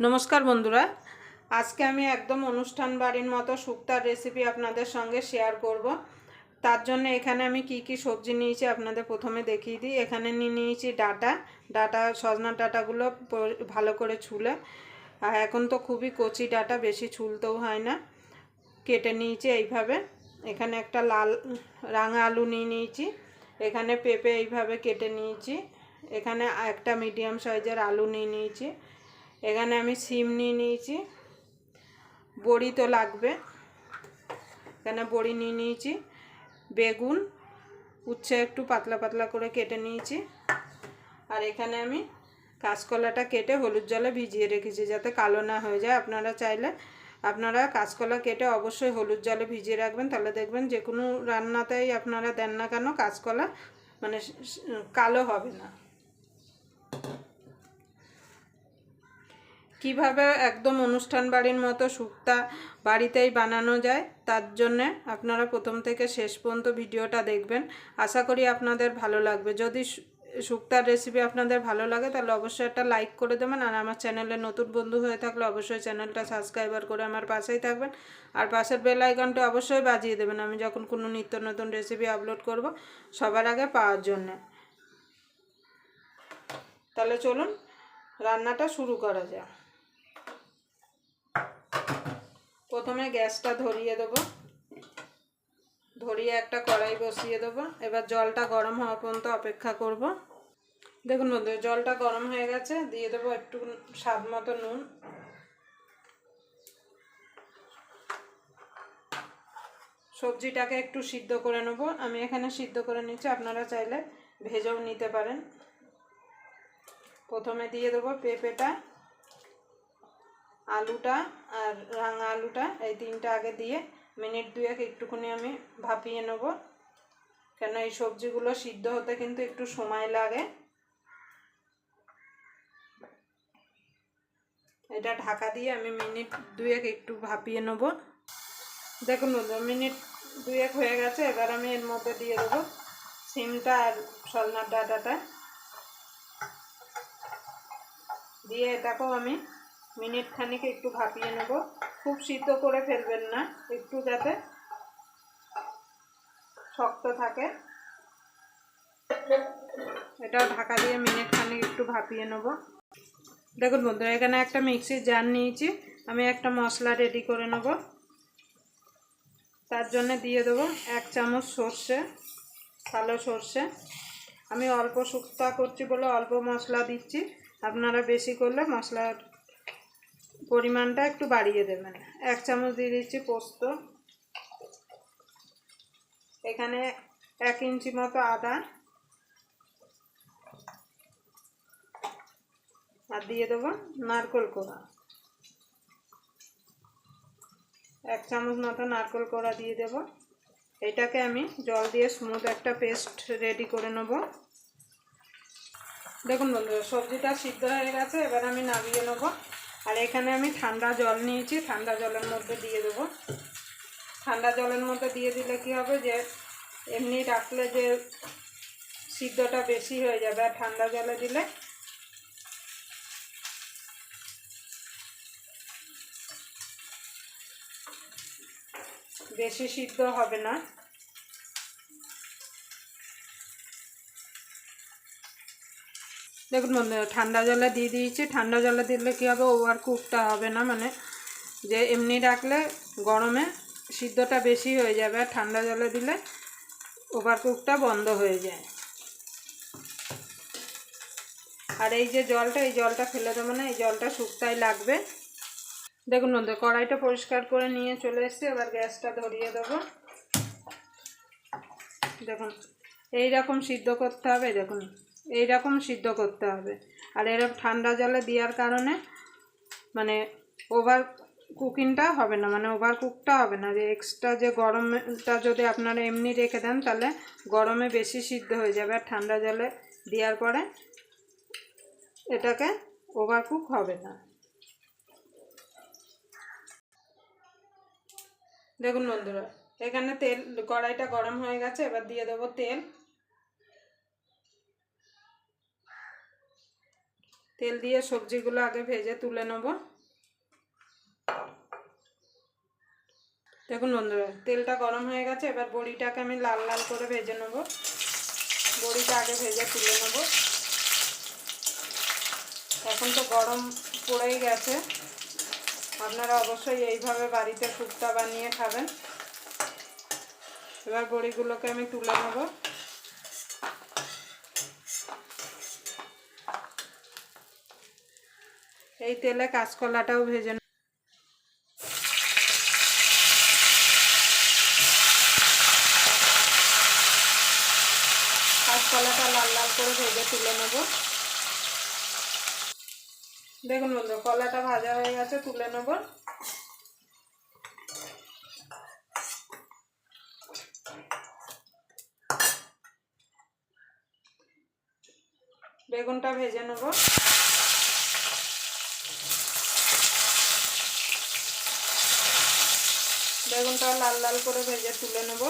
নমস্কার বন্ধুরা, আজকে আমি একদম অনুষ্ঠান বাড়ির মতো শুক্তার রেসিপি আপনাদের সঙ্গে শেয়ার করব। তার জন্য এখানে আমি কি কি সবজি নিয়েছি আপনাদের প্রথমে দেখিয়ে দিই। এখানে নিয়েছি ডাটা সজনা ডাটাগুলো ভালো করে ছুলে, আর এখন তো খুবই কচি ডাটা, বেশি ছুলতেও হয় না, কেটে নিয়েছি এইভাবে। এখানে একটা লাল রাঙা আলু নিয়েছি। এখানে পেঁপে এইভাবে কেটে নিয়েছি। এখানে একটা মিডিয়াম সাইজের আলু নিয়েছি। এখানে আমি সিম নিয়েছি, বড়ি তো লাগবে, এখানে বড়ি নিয়েছি। বেগুন উচ্ছে একটু পাতলা পাতলা করে কেটে নিয়েছি। আর এখানে আমি কাঁচকলাটা কেটে হলুদ জলে ভিজিয়ে রেখেছি যাতে কালো না হয়ে যায়। আপনারা চাইলে কাঁচকলা কেটে অবশ্যই হলুদ জলে ভিজিয়ে রাখবেন, তাহলে দেখবেন যে কোনো রান্নাতেই আপনারা দেন না কেন কাঁচকলা মানে কালো হবে না। কিভাবে একদম অনুষ্ঠান বাড়ির মতো শুক্তা বাড়িতেই বানানো যায় তার জন্যে আপনারা প্রথম থেকে শেষ পর্যন্ত ভিডিওটা দেখবেন। আশা করি আপনাদের ভালো লাগবে। যদি শুক্তার রেসিপি আপনাদের ভালো লাগে তাহলে অবশ্যই একটা লাইক করে দেবেন। আর আমার চ্যানেলে নতুন বন্ধু হয়ে থাকলে অবশ্যই চ্যানেলটা সাবস্ক্রাইবার করে আমার পাশেই থাকবেন। আর পাশের বেল আইকনটা অবশ্যই বাজিয়ে দেবেন, আমি যখন কোনো নিত্য নতুন রেসিপি আপলোড করব সবার আগে পাওয়ার জন্য। তাহলে চলুন রান্নাটা শুরু করা যাক। প্রথমে গ্যাসটা ধরিয়ে দেবো, ধরিয়ে একটা কড়াই বসিয়ে দেবো। এবার জলটা গরম হওয়া পর্যন্ত অপেক্ষা করব। দেখুন বন্ধু, জলটা গরম হয়ে গেছে, দিয়ে দেবো একটু স্বাদ মতো নুন। সবজিটাকে একটু সিদ্ধ করে নেব। আমি এখানে সিদ্ধ করে নিচ্ছি, আপনারা চাইলে ভেজেও নিতে পারেন। প্রথমে দিয়ে দেবো পেঁপেটা, আলুটা আর রাঙা আলুটা, এই তিনটা আগে দিয়ে মিনিট দুয়েক একটুখানি আমি ভাপিয়ে নেব, কেন এই সবজিগুলো সিদ্ধ হতে কিন্তু একটু সময় লাগে। এটা ঢাকা দিয়ে আমি মিনিট দুয়েক একটু ভাপিয়ে নেব। দেখুন বন্ধু, মিনিট দুয়েক হয়ে গেছে। এবার আমি এর মধ্যে দিয়ে দেবো সিমটা আর সজনার ডাঁটাটা, দিয়ে এটাকেও আমি মিনিট খানিক একটু ভাপিয়ে নেব। খুব সিদ্ধ করে ফেলবেন না, একটু যাতে শক্ত থাকে। এটাও ঢাকা দিয়ে মিনিট খানিক একটু ভাপিয়ে নেব। দেখুন বন্ধুরা, এখানে একটা মিক্সির জার নিয়েছি, আমি একটা মশলা রেডি করে নেব। তার জন্য দিয়ে দেবো 1 চামচ সর্ষে, কালো সর্ষে। আমি অল্প শুক্তা করছি বলে অল্প মশলা দিচ্ছি, আপনারা বেশি করলে মশলার পরিমাণটা একটু বাড়িয়ে দেবেন। 1 চামচ দিয়ে দিচ্ছি পোস্ত। এখানে 1 ইঞ্চি মতো আদা, আর দিয়ে দেবো নারকেল কোড়া, 1 চামচ মতো নারকেল কোড়া দিয়ে দেবো। এটাকে আমি জল দিয়ে স্মুথ একটা পেস্ট রেডি করে নেব। দেখুন বন্ধুরা, সবজিটা সিদ্ধ হয়ে গেছে, এবার আমি নামিয়ে নেব। আর এখানে আমি ঠান্ডা জল নিয়েছি, ঠান্ডা জলের মধ্যে দিয়ে দেবো। ঠান্ডা জলের মধ্যে দিয়ে দিলে কি হবে, যে এমনি রাখলে যে সিদ্ধটা বেশি হয়ে যাবে, আর ঠান্ডা জলে দিলে বেশি সিদ্ধ হবে না। দেখুন বন্ধুরা, ঠান্ডা জলে দিয়ে দিয়েছি। ঠান্ডা জলে দিলে কী হবে, ওভার কুকটা হবে না, মানে যে এমনি রাখলে গরমে সিদ্ধটা বেশি হয়ে যাবে, আর ঠান্ডা জলে দিলে ওভার কুকটা বন্ধ হয়ে যায়। আর এই যে জলটা, এই জলটা ফেলে দেবো না, এই জলটা শুক্তায় লাগবে। দেখুন বন্ধু, কড়াইটা পরিষ্কার করে নিয়ে চলে এসেছি। এবার গ্যাসটা ধরিয়ে দেবো। দেখুন এইরকম সিদ্ধ করতে হবে, দেখুন এইরকম সিদ্ধ করতে হবে। আর এরকম ঠান্ডা জলে দেওয়ার কারণে মানে ওভার কুকিংটা হবে না, মানে ওভার কুকটা হবে না। যে এক্সট্রা যে গরমটা যদি আপনারা এমনি রেখে দেন তাহলে গরমে বেশি সিদ্ধ হয়ে যাবে, আর ঠান্ডা জলে দেওয়ার পরে এটাকে ওভার কুক হবে না। দেখুন বন্ধুরা, এখানে তেল, কড়াইটা গরম হয়ে গেছে। এবার দিয়ে দেবো তেল। তেল দিয়ে সবজিগুলো আগে ভেজে তুলে নেব। দেখুন বন্ধুরা, তেলটা গরম হয়ে গেছে। এবার বড়িটাকে আমি লাল লাল করে ভেজে নেব। বড়িটা আগে ভেজে তুলে নেব। এখন তো গরম পড়েই গেছে, আপনারা অবশ্যই এইভাবে বাড়িতে শুক্তা বানিয়ে খাবেন। এবার বড়িগুলোকে আমি তুলে নেব। এই তেলে কাঁচকলাটাও ভেজে নেব। কাঁচকলাটা লাল লাল করে ভেজে তুলে নেব। দেখুন বন্ধু, কলাটা ভাজা হয়ে গেছে, তুলে নেব। বেগুনটা ভেজে নেব। বেগুনটা লাল লাল করে ভেজে তুলে নেব।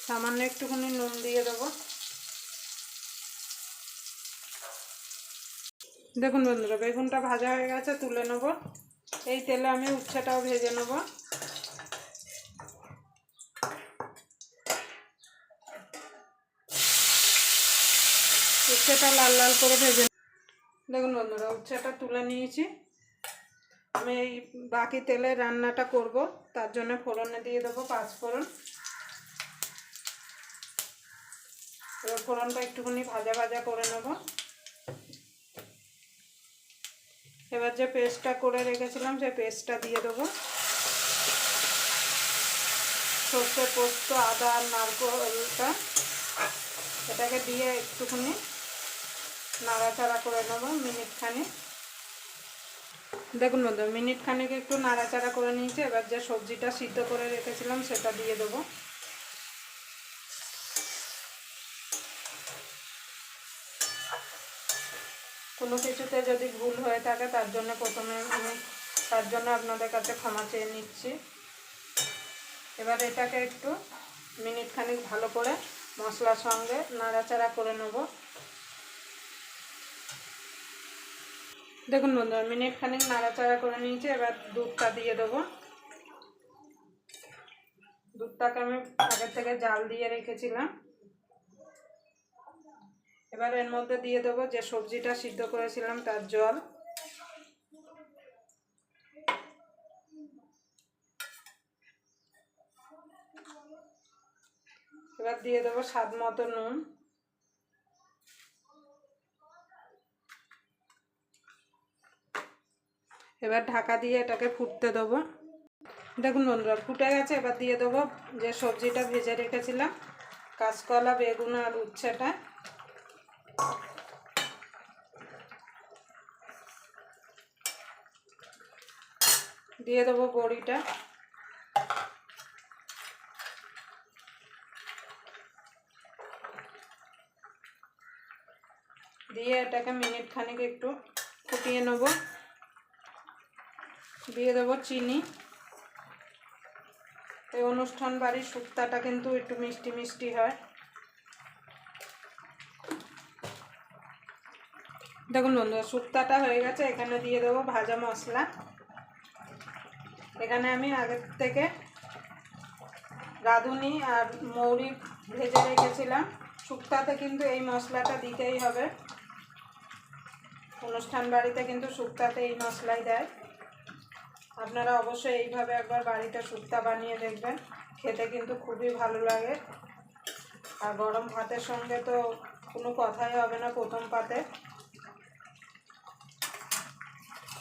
সামান্য একটুখানি নুন দিয়ে দেবো। দেখুন বন্ধুরা, বেগুনটা ভাজা হয়ে গেছে, তুলে নেব। এই তেলে আমি উচ্ছেটাও ভেজে নেব। উচ্ছেটা লাল লাল করে ভেজে। দেখুন বন্ধুরা, উচ্ছেটা তুলে নিয়েছি। আমি এই বাকি তেলে রান্নাটা করব, তার জন্য ফোড়নে দিয়ে দেবো 5 ফোড়ন। এবার ফোড়নটা একটুখানি ভাজা ভাজা করে নেব। এবার যে পেস্টটা করে রেখেছিলাম সেই পেস্টটা দিয়ে দেবো। সর্ষে, পোস্ত, আদা আর নারকেলটা, এটাকে দিয়ে একটুখানি নাড়াচাড়া করে নেব মিনিটখানি। দেখুন বন্ধু, মিনিটখানিক একটু নাড়াচাড়া করে নিয়েছি। এবার যে সবজিটা সিদ্ধ করে রেখেছিলাম সেটা দিয়ে দেবো। কোনো কিছুতে যদি ভুল হয়ে থাকে তার জন্য আপনাদের কাছে ক্ষমা চেয়ে নিচ্ছি। এবার এটাকে একটু মিনিটখানিক ভালো করে মশলার সঙ্গে নাড়াচাড়া করে নেব। দেখুন বন্ধুরা, মিনিটখানিক নাড়াচাড়া করে নিয়েছি। এবার দুধটা দিয়ে দেবো। দুধটাকে আমি আগে থেকে জাল দিয়ে রেখেছিলাম। এবার এর মধ্যে দিয়ে দেবো যে সবজিটা সিদ্ধ করেছিলাম তার জল। এবার দিয়ে দেবো স্বাদ মতো নুন। এবার ঢাকা দিয়ে এটাকে ফুটতে দেবো। দেখুন বন্ধুরা, ফুটে গেছে। এবার দিয়ে দেবো যে সবজিটা ভেজে রেখেছিলাম, কাঁচকলা, বেগুন আর উচ্ছেটা। দিয়ে দেবো বড়িটা। দিয়ে এটাকে মিনিটখানিক একটু ফুটিয়ে নেব। দিয়ে দেবো চিনি। এই অনুষ্ঠান বাড়ির শুক্তাটা কিন্তু একটু মিষ্টি মিষ্টি হয়। দেখুন বন্ধুরা, শুক্তাটা হয়ে গেছে। এখানে দিয়ে দেবো ভাজা মশলা। এখানে আমি আগের থেকে রাঁধুনি আর মৌরি ভেজে রেখেছিলাম। শুক্তাতে কিন্তু এই মশলাটা দিতেই হবে। অনুষ্ঠান বাড়িতে কিন্তু শুক্তাতে এই মশলাই দেয়। আপনারা অবশ্যই এইভাবে একবার বাড়িতে শুক্তা বানিয়ে দেখবেন, খেতে কিন্তু খুবই ভালো লাগে। আর গরম ভাতের সঙ্গে তো কোনো কথাই হবে না প্রথম পাতে।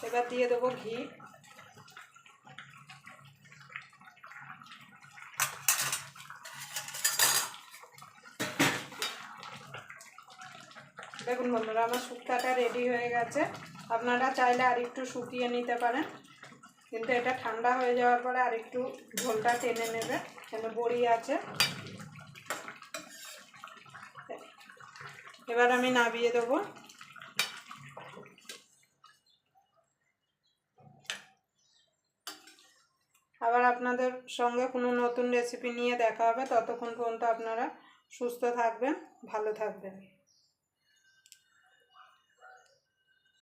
এবার দিয়ে দেবো ঘি। দেখুন বন্ধুরা, আমার শুক্তাটা রেডি হয়ে গেছে। আপনারা চাইলে আর একটু শুকিয়ে নিতে পারেন, কিন্তু এটা ঠান্ডা হয়ে যাওয়ার পরে আর একটু ঝোলটা টেনে নেবে, কেন বড়ি আছে। এবার আমি নামিয়ে দেবো। আবার আপনাদের সঙ্গে কোনো নতুন রেসিপি নিয়ে দেখা হবে। ততক্ষণ পর্যন্ত আপনারা সুস্থ থাকবেন, ভালো থাকবেন।